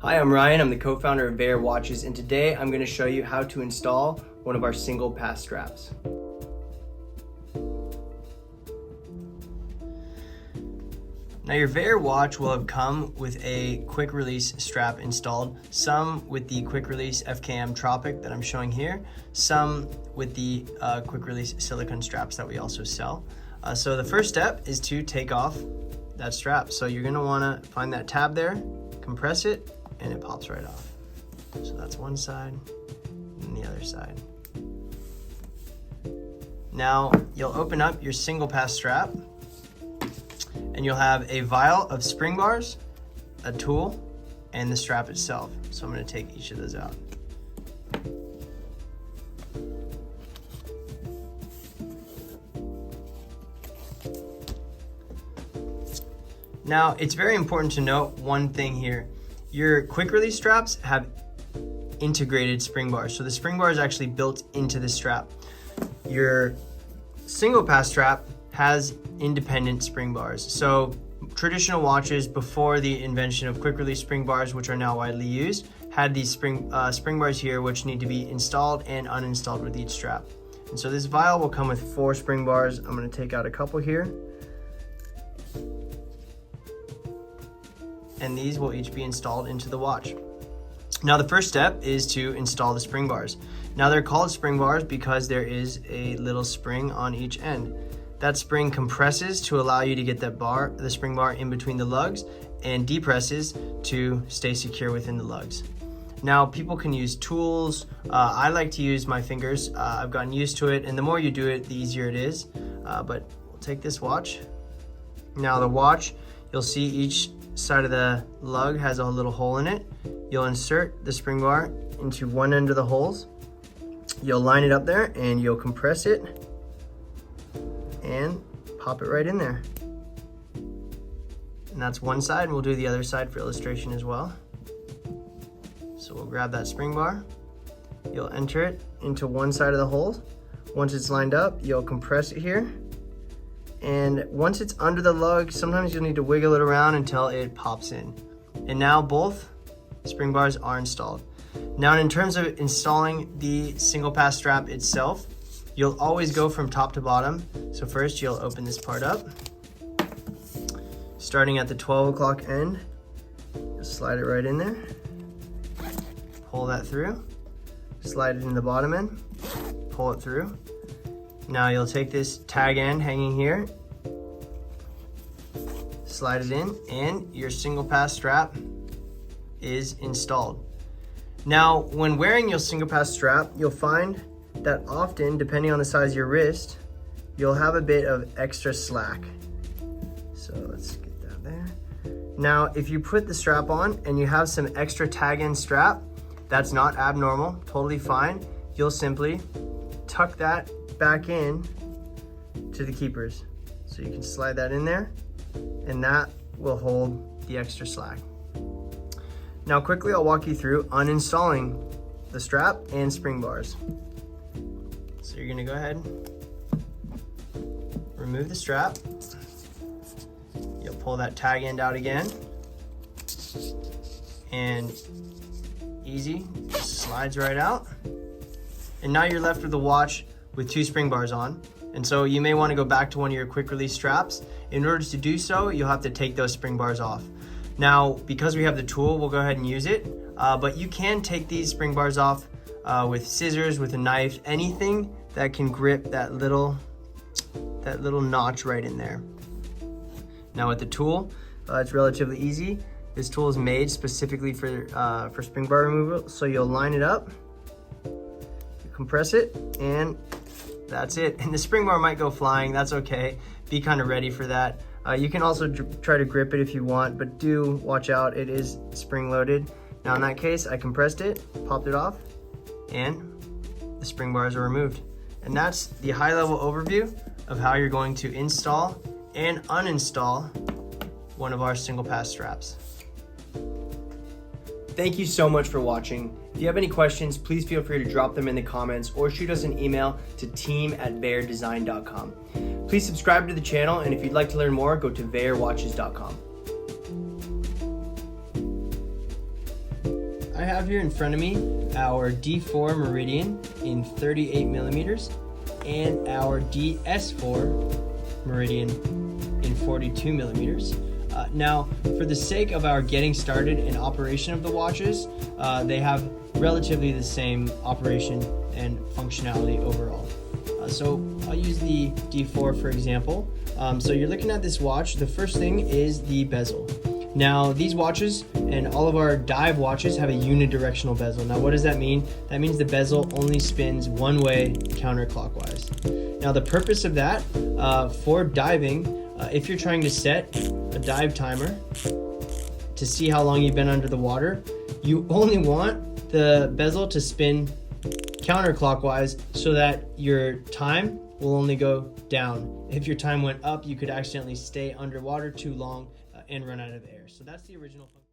Hi, I'm Ryan. I'm the co-founder of Vaer Watches, and today I'm going to show you how to install one of our single pass straps. Now your Vaer watch will have come with a quick release strap installed, some with the quick release FKM Tropic that I'm showing here, some with the quick release silicone straps that we also sell. So the first step is to take off that strap. So you're going to want to find that tab there, compress it, and it pops right off. So that's one side and the other side. Now you'll open up your single pass strap and you'll have a vial of spring bars, a tool, and the strap itself. So I'm going to take each of those out. Now, it's very important to note one thing here. Your quick release straps have integrated spring bars. So the spring bar is actually built into the strap. Your single pass strap has independent spring bars. So traditional watches before the invention of quick release spring bars, which are now widely used, had these spring bars here, which need to be installed and uninstalled with each strap. And so this vial will come with 4 spring bars. I'm going to take out a couple here. And these will each be installed into the watch. Now the first step is to install the spring bars. Now they're called spring bars because there is a little spring on each end. That spring compresses to allow you to get the spring bar in between the lugs, and depresses to stay secure within the lugs. Now people can use tools. I like to use my fingers. I've gotten used to it, and the more you do it, the easier it is. But we'll take this watch. Now the watch, you'll see each side of the lug has a little hole in it. You'll insert the spring bar into one end of the holes. You'll line it up there and you'll compress it and pop it right in there. And that's one side, and we'll do the other side for illustration as well. So we'll grab that spring bar. You'll enter it into one side of the hole. Once it's lined up, you'll compress it here. And once it's under the lug, sometimes you'll need to wiggle it around until it pops in. And now both spring bars are installed. Now in terms of installing the single pass strap itself, you'll always go from top to bottom. So first you'll open this part up. Starting at the 12 o'clock end, you'll slide it right in there. Pull that through. Slide it in the bottom end, pull it through. Now you'll take this tag end hanging here, slide it in, and your single pass strap is installed. Now, when wearing your single pass strap, you'll find that often, depending on the size of your wrist, you'll have a bit of extra slack. So let's get that there. Now, if you put the strap on and you have some extra tag end strap, that's not abnormal, totally fine. You'll simply tuck that back in to the keepers. So you can slide that in there, and that will hold the extra slack. Now quickly I'll walk you through uninstalling the strap and spring bars. So you're gonna go ahead, remove the strap. You'll pull that tag end out again, and easy, just slides right out. And now you're left with the watch with 2 spring bars on. And so you may want to go back to one of your quick release straps. In order to do so, you'll have to take those spring bars off. Now, because we have the tool, we'll go ahead and use it. But you can take these spring bars off with scissors, with a knife, anything that can grip that little notch right in there. Now with the tool, it's relatively easy. This tool is made specifically for spring bar removal. So you'll line it up, you compress it, and that's it. And the spring bar might go flying, that's okay. Be kind of ready for that. You can also try to grip it if you want, but do watch out, it is spring loaded. Now in that case, I compressed it, popped it off, and the spring bars are removed. And that's the high level overview of how you're going to install and uninstall one of our single pass straps. Thank you so much for watching. If you have any questions, please feel free to drop them in the comments or shoot us an email to team@vaerdesign.com. Please subscribe to the channel, and if you'd like to learn more, go to vaerwatches.com. have here in front of me our D4 Meridian in 38 millimeters and our DS4 Meridian in 42 millimeters. Now, for the sake of our getting started and operation of the watches, they have relatively the same operation and functionality overall. So I'll use the D4 for example. So you're looking at this watch. The first thing is the bezel. Now these watches and all of our dive watches have a unidirectional bezel. Now what does that mean? That means the bezel only spins one way counterclockwise. Now the purpose of that for diving, if you're trying to set a dive timer to see how long you've been under the water, you only want the bezel to spin counterclockwise so that your time will only go down. If your time went up, you could accidentally stay underwater too long and run out of air. So that's the original function.